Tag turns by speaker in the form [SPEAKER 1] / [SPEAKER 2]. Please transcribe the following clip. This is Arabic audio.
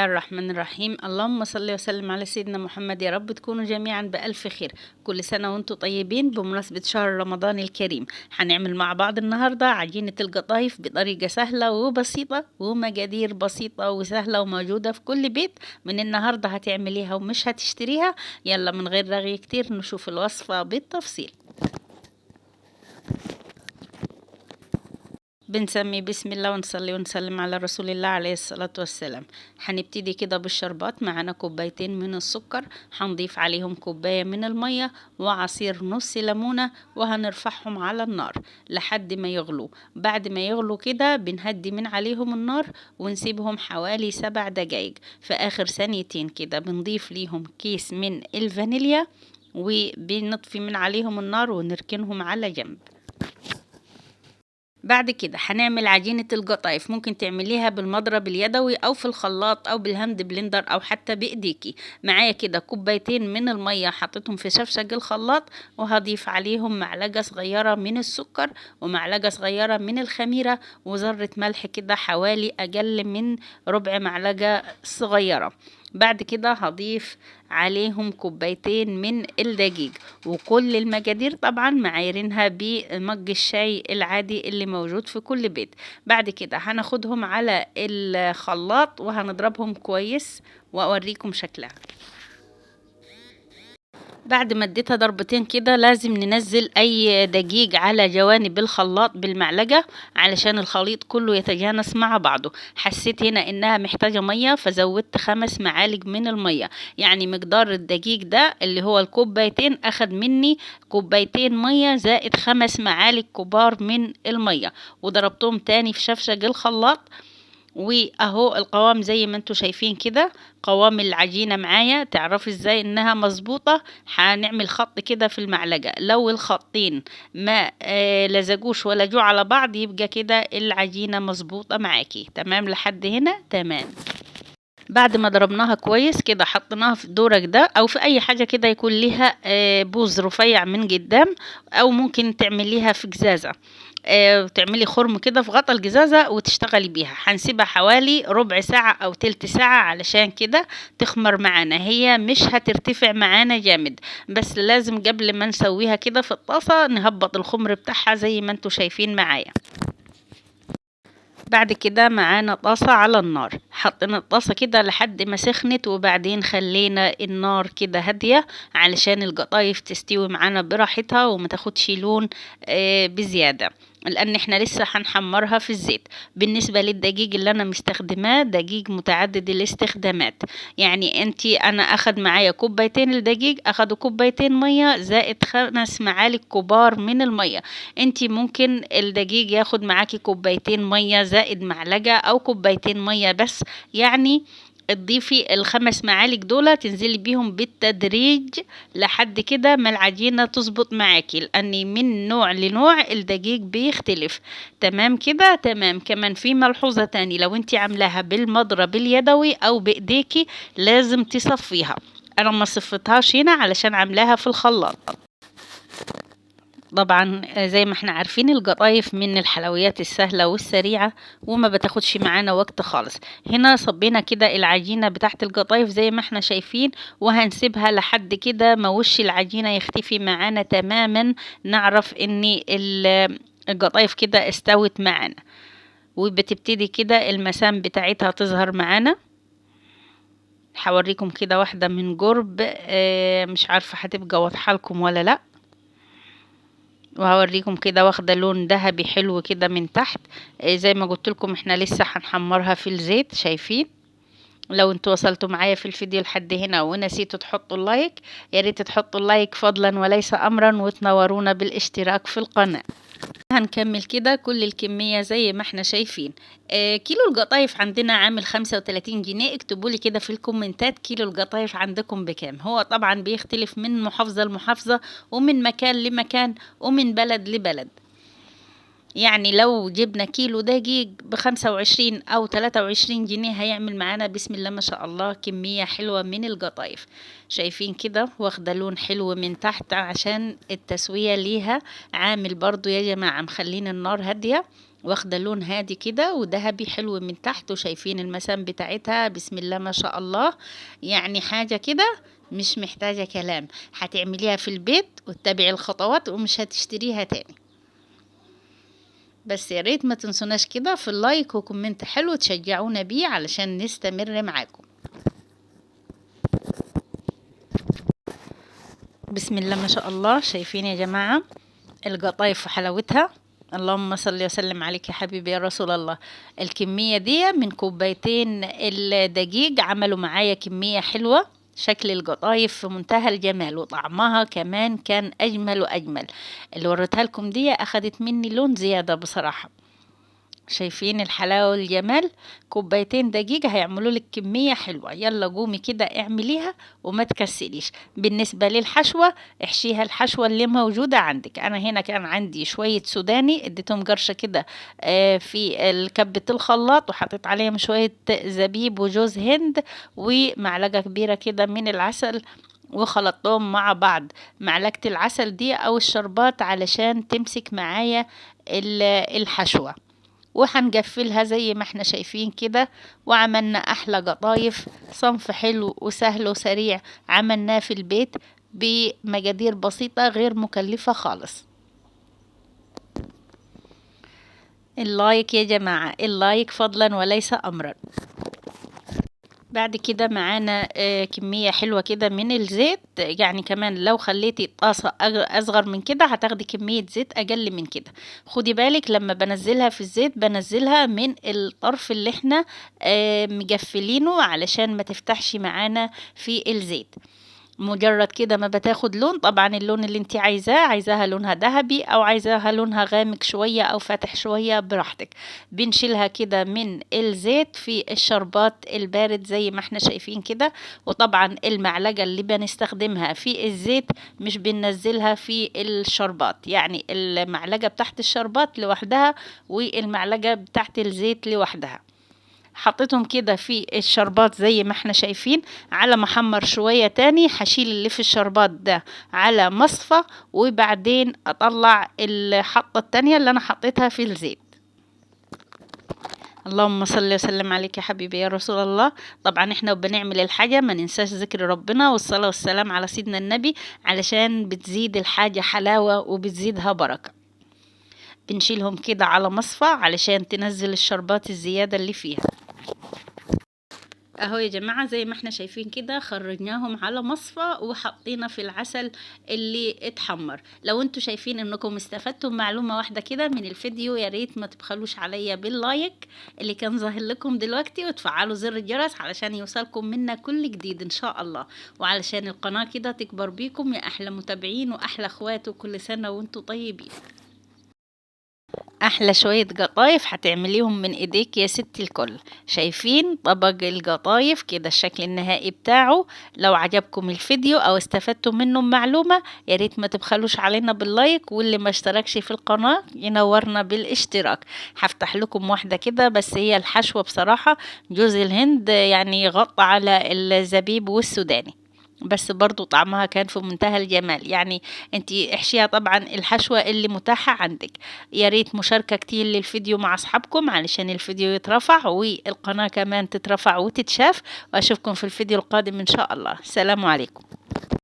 [SPEAKER 1] الرحمن الرحيم. اللهم صل وسلم على سيدنا محمد. يا رب تكونوا جميعا بألف خير. كل سنة وانتم طيبين بمناسبة شهر رمضان الكريم. هنعمل مع بعض النهاردة عجينة القطايف بطريقة سهلة وبسيطة ومقادير بسيطة وسهلة وموجودة في كل بيت. من النهاردة هتعمليها ومش هتشتريها. يلا من غير رغي كتير نشوف الوصفة بالتفصيل. بنسمي بسم الله ونصلي ونسلم على رسول الله عليه الصلاة والسلام. هنبتدي كده بالشربات. معانا كوبايتين من السكر، هنضيف عليهم كوباية من المية وعصير نص ليمونة، وهنرفعهم على النار لحد ما يغلوا. بعد ما يغلوا كده بنهدي من عليهم النار ونسيبهم حوالي 7 دقايق. في آخر ثانيتين كده بنضيف ليهم كيس من الفانيليا، وبنطفي من عليهم النار ونركنهم على جنب. بعد كده هنعمل عجينة القطايف. ممكن تعمليها بالمضرب اليدوي او في الخلاط او بالهاند بلندر او حتى بايديكي. معايا كده كوبايتين من المية حطيتهم في شفشق الخلاط، وهضيف عليهم معلقة صغيرة من السكر ومعلقة صغيرة من الخميرة وذرة ملح كده حوالي اقل من ربع معلقة صغيرة. بعد كده هضيف عليهم كوبايتين من الدقيق، وكل المقادير طبعا معايرينها بمج الشاي العادي اللي موجود في كل بيت. بعد كده هناخدهم على الخلاط وهنضربهم كويس واوريكم شكلها. بعد ما اديتها ضربتين كده لازم ننزل اي دقيق على جوانب الخلاط بالمعلقة علشان الخليط كله يتجانس مع بعضه. حسيت هنا انها محتاجة مية فزودت 5 معالق من المية. يعني مقدار الدقيق ده اللي هو الكوبايتين اخد مني كوبايتين مية زائد 5 معالق كبار من المية، وضربتهم تاني في شفشق الخلاط. واهو القوام زي ما انتوا شايفين كده. قوام العجينة معايا تعرفي ازاي انها مظبوطة. هنعمل خط كده في المعلقة، لو الخطين ما لزقوش ولا جو على بعض يبقى كده العجينة مظبوطة معاكي. تمام لحد هنا تمام. بعد ما ضربناها كويس كده حطيناها في الدورق ده او في اي حاجة كده يكون ليها بوز رفيع من قدام، او ممكن تعمليها في جزازة. تعملي خرم كده في غطا الجزازة وتشتغلي بيها. هنسيبها حوالي ربع ساعة او تلت ساعة علشان كده تخمر معانا. هي مش هترتفع معانا جامد، بس لازم قبل ما نسويها كده في الطاسة نهبط الخمر بتاعها زي ما انتوا شايفين معايا. بعد كده معانا طاسة على النار، حطينا الطاسة كده لحد ما سخنت، وبعدين خلينا النار كده هادية علشان القطايف تستوي معانا براحتها وما تاخدش لون بزيادة، لان احنا لسه هنحمرها في الزيت. بالنسبة للدقيق اللي انا مستخدماه دقيق متعدد الاستخدامات. يعني انا اخد معايا كوبايتين الدقيق اخدوا كوبايتين مية زائد 5 معالق كبار من المية. انتي ممكن الدقيق ياخد معاكي كوبايتين مية زائد معلقة او كوبايتين مية بس. يعني تضيفي ال5 معالق دول تنزلي بيهم بالتدريج لحد كده ما العجينة تظبط معاكي، لأن من نوع لنوع الدقيق بيختلف. تمام كده تمام. كمان في ملحوظة تاني، لو انتي عاملاها بالمضرب اليدوي أو بإيديكي لازم تصفيها. أنا ما صفتهاش هنا علشان عاملاها في الخلاط. طبعا زي ما احنا عارفين القطايف من الحلويات السهلة والسريعة وما بتاخدش معانا وقت خالص. هنا صبينا كده العجينة بتاعت القطايف زي ما احنا شايفين، وهنسيبها لحد كده ما وش العجينة يختفي معانا تماما، نعرف ان القطايف كده استوت معانا، وبتبتدي كده المسام بتاعتها تظهر معانا. هوريكم كده واحدة من قرب، مش عارفة هتبقى واضحة لكم ولا لا. وهوريكم كده واخده لون ذهبي حلو كده من تحت. زي ما قلت لكم احنا لسه هنحمرها في الزيت. شايفين؟ لو انتوا وصلتوا معايا في الفيديو لحد هنا ونسيتوا تحطوا اللايك، يا ريت تحطوا اللايك فضلا وليس امرا، وتنورونا بالاشتراك في القناه. هنكمل كده كل الكمية زي ما احنا شايفين. كيلو القطايف عندنا عامل 35 جنيه. اكتبوا لي كده في الكومنتات كيلو القطايف عندكم بكام. هو طبعا بيختلف من محافظة لمحافظة ومن مكان لمكان ومن بلد لبلد. يعني لو جبنا كيلو دقيق ب25 أو 23 جنيه هيعمل معانا بسم الله ما شاء الله كمية حلوة من القطايف. شايفين كده واخدة لون حلو من تحت عشان التسوية ليها عامل برضو يا جماعة. مخلين النار هادية واخدة لون هادي كده وذهبي حلو من تحت، وشايفين المسام بتاعتها بسم الله ما شاء الله. يعني حاجة كده مش محتاجة كلام، هتعمليها في البيت وتتبعي الخطوات ومش هتشتريها تاني. بس يا ريت ما تنسوناش كده في اللايك وكومنت حلو تشجعونا بيه علشان نستمر معاكم. بسم الله ما شاء الله. شايفين يا جماعة القطايف وحلاوتها؟ اللهم صل وسلم عليك يا حبيبي يا رسول الله. الكمية دي من كوبايتين الدقيق عملوا معايا كمية حلوة. شكل القطايف في منتهى الجمال وطعمها كمان كان أجمل وأجمل. اللي وريتها لكم دي أخدت مني لون زيادة بصراحة. شايفين الحلاوة والجمال؟ كوبايتين دقيق هيعملوا لك كمية حلوة. يلا قومي كده اعمليها وما تكسليش. بالنسبة للحشوة احشيها الحشوة اللي موجودة عندك. انا هنا كان عندي شوية سوداني اديتهم قرشة كده في كبة الخلاط، وحطيت عليهم شوية زبيب وجوز هند ومعلقة كبيرة كده من العسل، وخلطتهم مع بعض. معلقة العسل دي او الشربات علشان تمسك معايا الحشوة، وهنقفلها زي ما احنا شايفين كده. وعملنا احلى قطايف، صنف حلو وسهل وسريع، عملناه في البيت بمقادير بسيطة غير مكلفة خالص. اللايك يا جماعة، اللايك فضلا وليس امرا. بعد كده معانا كمية حلوة كده من الزيت. يعني كمان لو خليتي الطاسة أصغر من كده هتاخدي كمية زيت أقل من كده. خدي بالك لما بنزلها في الزيت بنزلها من الطرف اللي احنا مقفلينه علشان ما تفتحش معانا في الزيت. مجرد كده ما بتاخد لون، طبعا اللون اللي انت عايزاها لونها ذهبي او عايزاها لونها غامق شوية او فاتح شوية براحتك. بنشيلها كده من الزيت في الشربات البارد زي ما احنا شايفين كده. وطبعا المعلقة اللي بنستخدمها في الزيت مش بننزلها في الشربات، يعني المعلقة بتاعت الشربات لوحدها والمعلقة بتاعت الزيت لوحدها. حطيتهم كده في الشربات زي ما احنا شايفين. على ما احمر شوية تاني هشيل اللي في الشربات ده على مصفى، وبعدين اطلع الحطة التانية اللي انا حطيتها في الزيت. اللهم صل وسلم عليك يا حبيبي يا رسول الله. طبعا احنا وبنعمل الحاجة ما ننساش ذكر ربنا والصلاة والسلام على سيدنا النبي علشان بتزيد الحاجة حلاوة وبتزيدها بركة. بنشيلهم كده على مصفى علشان تنزل الشربات الزيادة اللي فيها. اهو يا جماعة زي ما احنا شايفين كده خرجناهم على مصفى وحطينا في العسل اللي اتحمر. لو انتوا شايفين انكم استفدتم معلومة واحدة كده من الفيديو يا ريت ما تبخلوش عليا باللايك اللي كان ظاهر لكم دلوقتي، وتفعلوا زر الجرس علشان يوصلكم منا كل جديد ان شاء الله، وعلشان القناة كده تكبر بيكم يا احلى متابعين واحلى اخوات، وكل سنة وانتوا طيبين. احلى شوية قطايف هتعمليهم من ايديك يا ست الكل. شايفين طبق القطايف كده الشكل النهائي بتاعه؟ لو عجبكم الفيديو او استفدتم منه معلومة يا ريت ما تبخلوش علينا باللايك، واللي ما اشتركش في القناة ينورنا بالاشتراك. هفتح لكم واحدة كده بس هي الحشوة بصراحة جوز الهند يعني غطى على الزبيب والسوداني، بس برضو طعمها كان في منتهى الجمال. يعني انتي احشيها طبعا الحشوة اللي متاحة عندك. يا ريت مشاركة كتير للفيديو مع اصحابكم علشان الفيديو يترفع والقناة كمان تترفع وتتشاف. واشوفكم في الفيديو القادم ان شاء الله. السلام عليكم.